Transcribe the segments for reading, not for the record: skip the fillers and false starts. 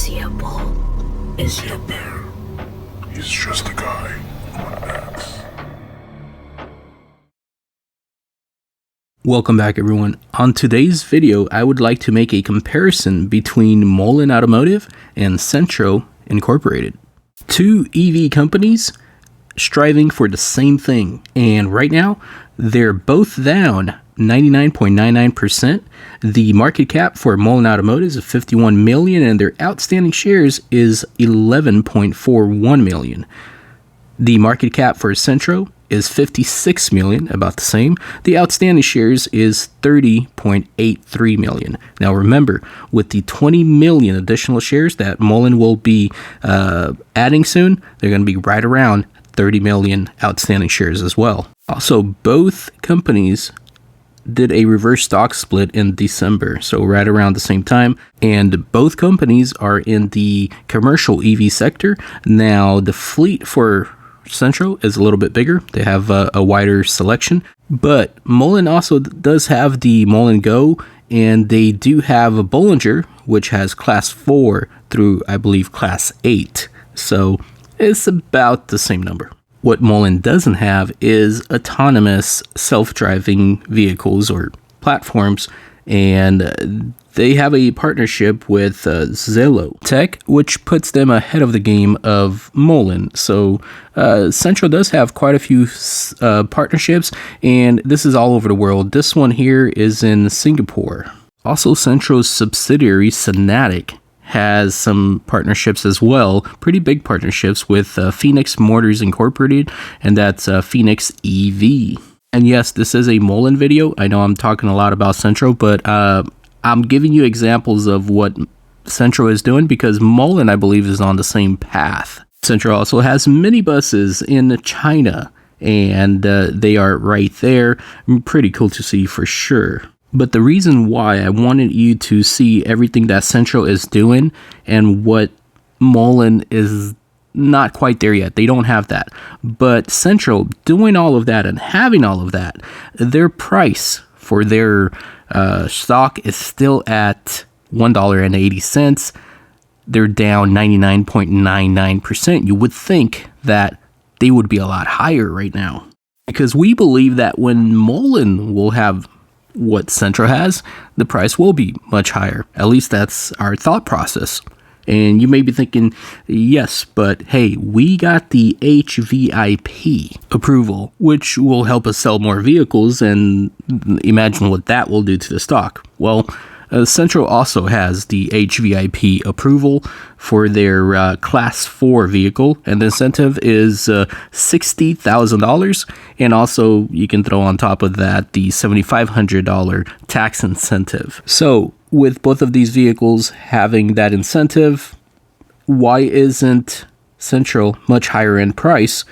Is he a bull? Is he a bear? He's just a guy on an axe. Welcome back, everyone. On today's video, I would like to make a comparison between Mullen Automotive and Cenntro Incorporated. Two EV companies striving for the same thing, and right now they're both down 99.99%. The market cap for Mullen Automotive is 51 million and their outstanding shares is 11.41 million. The market cap for Cenntro is 56 million, about the same. The outstanding shares is 30.83 million. Now remember, with the 20 million additional shares that Mullen will be adding soon, they're going to be right around 30 million outstanding shares as well. Also, both companies did a reverse stock split in December, so right around the same time, and both companies are in the commercial EV sector. Now, the fleet for Cenntro is a little bit bigger. They have a wider selection, but Mullen also does have the Mullen Go, and they do have a Bollinger, which has class 4 through, I believe, class 8. So it's about the same number. What Mullen doesn't have is autonomous self-driving vehicles or platforms, and they have a partnership with Zillow Tech, which puts them ahead of the game of Mullen. So Cenntro does have quite a few partnerships, and this is all over the world. This one here is in Singapore. Also, Centro's subsidiary, Synatic, has some partnerships as well, pretty big partnerships with Phoenix Motors Incorporated, and that's Phoenix EV. And yes, this is a Mullen video. I know I'm talking a lot about Cenntro, but I'm giving you examples of what Cenntro is doing because Mullen, I believe, is on the same path. Cenntro also has minibuses in China, and they are right there. Pretty cool to see for sure. But the reason why I wanted you to see everything that Cenntro is doing and what Mullen is not quite there yet. They don't have that. But Cenntro doing all of that and having all of that, their price for their stock is still at $1.80. They're down 99.99%. You would think that they would be a lot higher right now. Because we believe that when Mullen will have what Cenntro has, the price will be much higher. At least that's our thought process. And you may be thinking, yes, but hey, we got the HVIP approval, which will help us sell more vehicles, and imagine what that will do to the stock. Well, Cenntro also has the HVIP approval for their Class 4 vehicle, and the incentive is $60,000, and also you can throw on top of that the $7,500 tax incentive. So, with both of these vehicles having that incentive, why isn't Cenntro much higher in price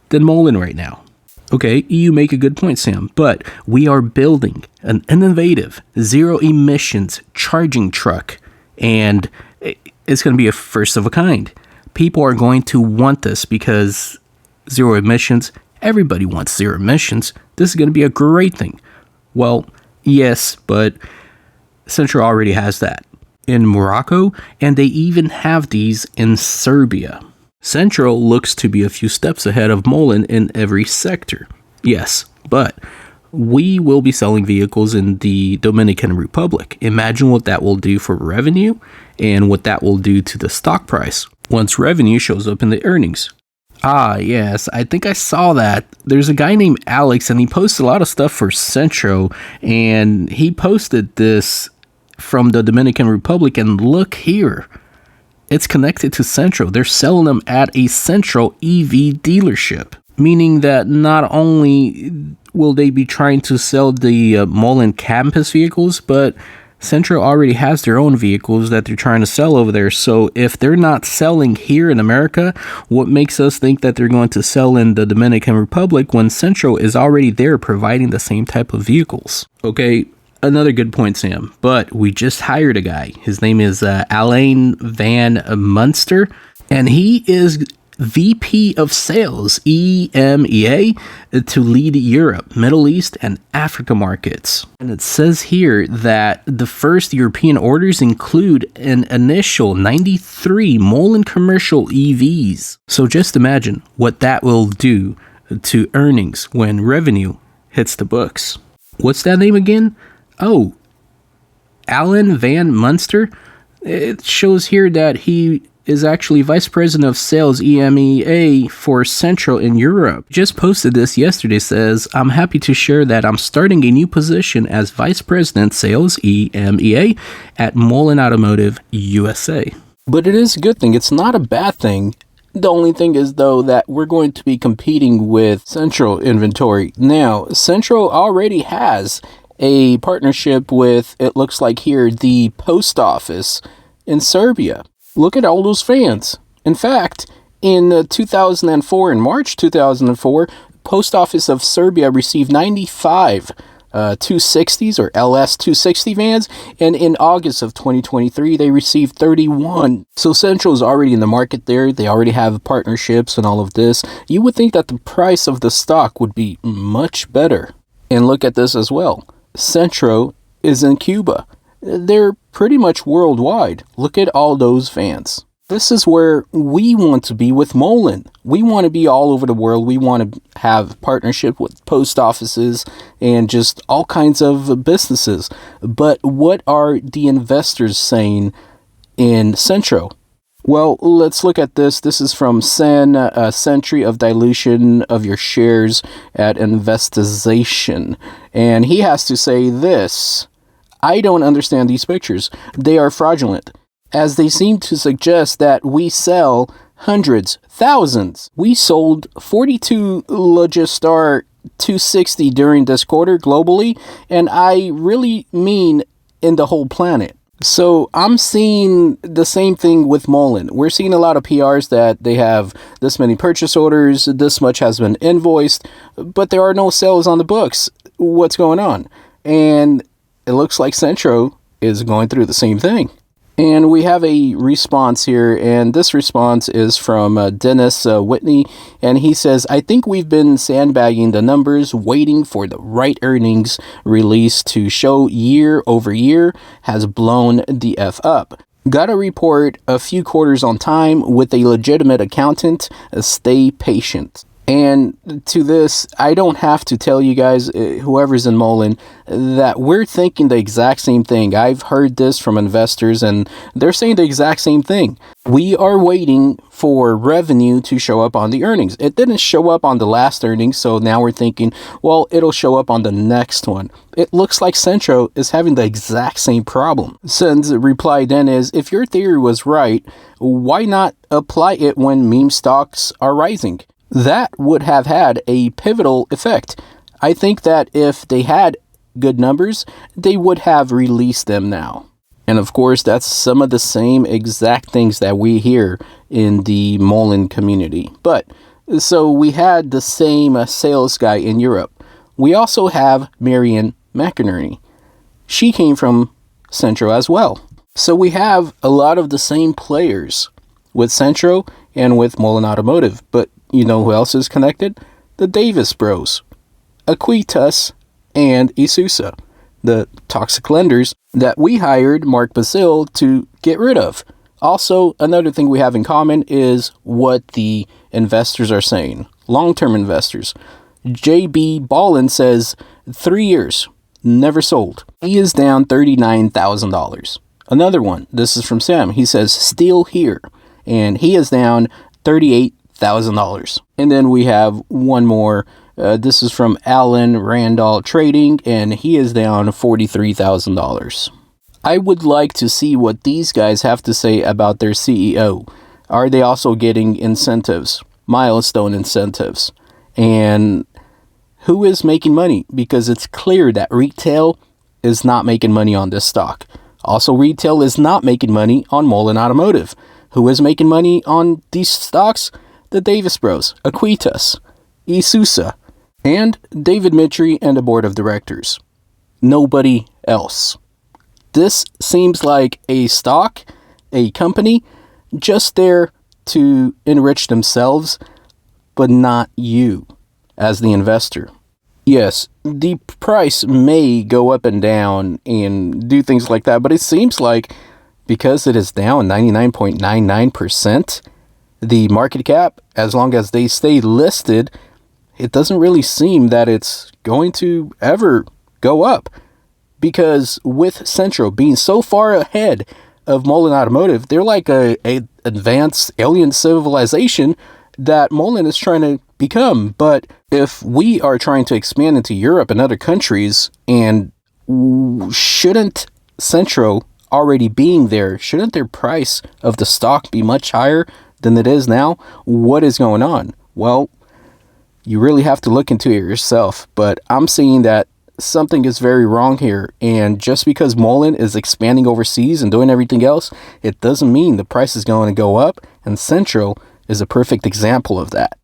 than Mullen right now? Okay, you make a good point, Sam, but we are building an innovative zero-emissions charging truck, and it's going to be a first of a kind. People are going to want this because zero emissions, everybody wants zero emissions. This is going to be a great thing. Well, yes, but Cenntro already has that in Morocco, and they even have these in Serbia. Cenntro looks to be a few steps ahead of Mullen in every sector. Yes, but we will be selling vehicles in the Dominican Republic. Imagine what that will do for revenue and what that will do to the stock price once revenue shows up in the earnings. Ah, yes, I think I saw that. There's a guy named Alex, and he posts a lot of stuff for Cenntro, and he posted this from the Dominican Republic, and look here. It's connected to Cenntro. They're selling them at a Cenntro EV dealership, meaning that not only will they be trying to sell the Mullen campus vehicles, but Cenntro already has their own vehicles that they're trying to sell over there. So if they're not selling here in America, what makes us think that they're going to sell in the Dominican Republic when Cenntro is already there providing the same type of vehicles? Okay. Another good point, Sam, but we just hired a guy. His name is Alain Van Munster, and he is VP of Sales, EMEA, to lead Europe, Middle East, and Africa markets. And it says here that the first European orders include an initial 93 mullen commercial EVs. So just imagine what that will do to earnings when revenue hits the books. What's that name again? Oh, Alan Van Munster. It shows here that he is actually Vice President of Sales EMEA for cenntro in Europe. Just posted this yesterday, says, I'm happy to share that I'm starting a new position as Vice President Sales EMEA at Mullen Automotive USA. But it is a good thing. It's not a bad thing. The only thing is, though, that we're going to be competing with cenntro inventory. Now, cenntro already has a partnership with, it looks like here, the post office in Serbia. Look at all those fans. In fact, in 2004, in March 2004, Post Office of Serbia received 95 260s or LS 260 vans, and in August of 2023, they received 31. So cenntro is already in the market there. They already have partnerships and all of this. You would think that the price of the stock would be much better. And look at this as well. cenntro is in Cuba. They're pretty much worldwide. Look at all those fans. This is where we want to be with Mullen. We want to be all over the world. We want to have partnership with post offices and just all kinds of businesses. But what are the investors saying in cenntro? Well, let's look at this. This is from Century of Dilution of Your Shares at Investization. And he has to say this. I don't understand these pictures. They are fraudulent, as they seem to suggest that we sell hundreds, thousands. We sold 42 Logistar 260 during this quarter globally, and I really mean in the whole planet. So I'm seeing the same thing with Mullen. We're seeing a lot of PRs that they have this many purchase orders, this much has been invoiced, but there are no sales on the books. What's going on? And it looks like cenntro is going through the same thing. And we have a response here, and this response is from Dennis Whitney, and he says, I think we've been sandbagging the numbers, waiting for the right earnings release to show year over year has blown the F up. Gotta report a few quarters on time with a legitimate accountant. Stay patient. And to this, I don't have to tell you guys, whoever's in Mullen, that we're thinking the exact same thing. I've heard this from investors, and they're saying the exact same thing. We are waiting for revenue to show up on the earnings. It didn't show up on the last earnings, so now we're thinking, well, it'll show up on the next one. It looks like cenntro is having the exact same problem. Sen's reply then is, if your theory was right, why not apply it when meme stocks are rising? That would have had a pivotal effect. I think that if they had good numbers, they would have released them now. And of course, that's some of the same exact things that we hear in the Mullen community. But, so we had the same sales guy in Europe. We also have Marian McInerney. She came from cenntro as well. So we have a lot of the same players with cenntro and with Mullen Automotive. But you know who else is connected? The Davis Bros, Aquitas, and Isusa, the toxic lenders that we hired Mark Basil to get rid of. Also, another thing we have in common is what the investors are saying. Long-term investors. J.B. Ballin says 3 years, never sold. He is down $39,000. Another one, this is from Sam. He says still here, and he is down $38,000. And then we have one more. This is from Alan Randall Trading, and he is down $43,000. I would like to see what these guys have to say about their CEO. Are they also getting incentives, milestone incentives? And who is making money? Because it's clear that retail is not making money on this stock. Also, retail is not making money on Mullen Automotive. Who is making money on these stocks? The Davis Bros, Aquitas, Isusa, and David Mitri and the board of directors. Nobody else. This seems like a stock, a company, just there to enrich themselves, but not you as the investor. Yes, the price may go up and down and do things like that, but it seems like because it is down 99.99%, the market cap, as long as they stay listed, it doesn't really seem that it's going to ever go up. Because with cenntro being so far ahead of Mullen Automotive, they're like a advanced alien civilization that Mullen is trying to become. But if we are trying to expand into Europe and other countries, and shouldn't cenntro already being there, shouldn't their price of the stock be much higher than it is now? What is going on? Well, you really have to look into it yourself, but I'm seeing that something is very wrong here, and just because Mullen is expanding overseas and doing everything else, it doesn't mean the price is going to go up, and cenntro is a perfect example of that.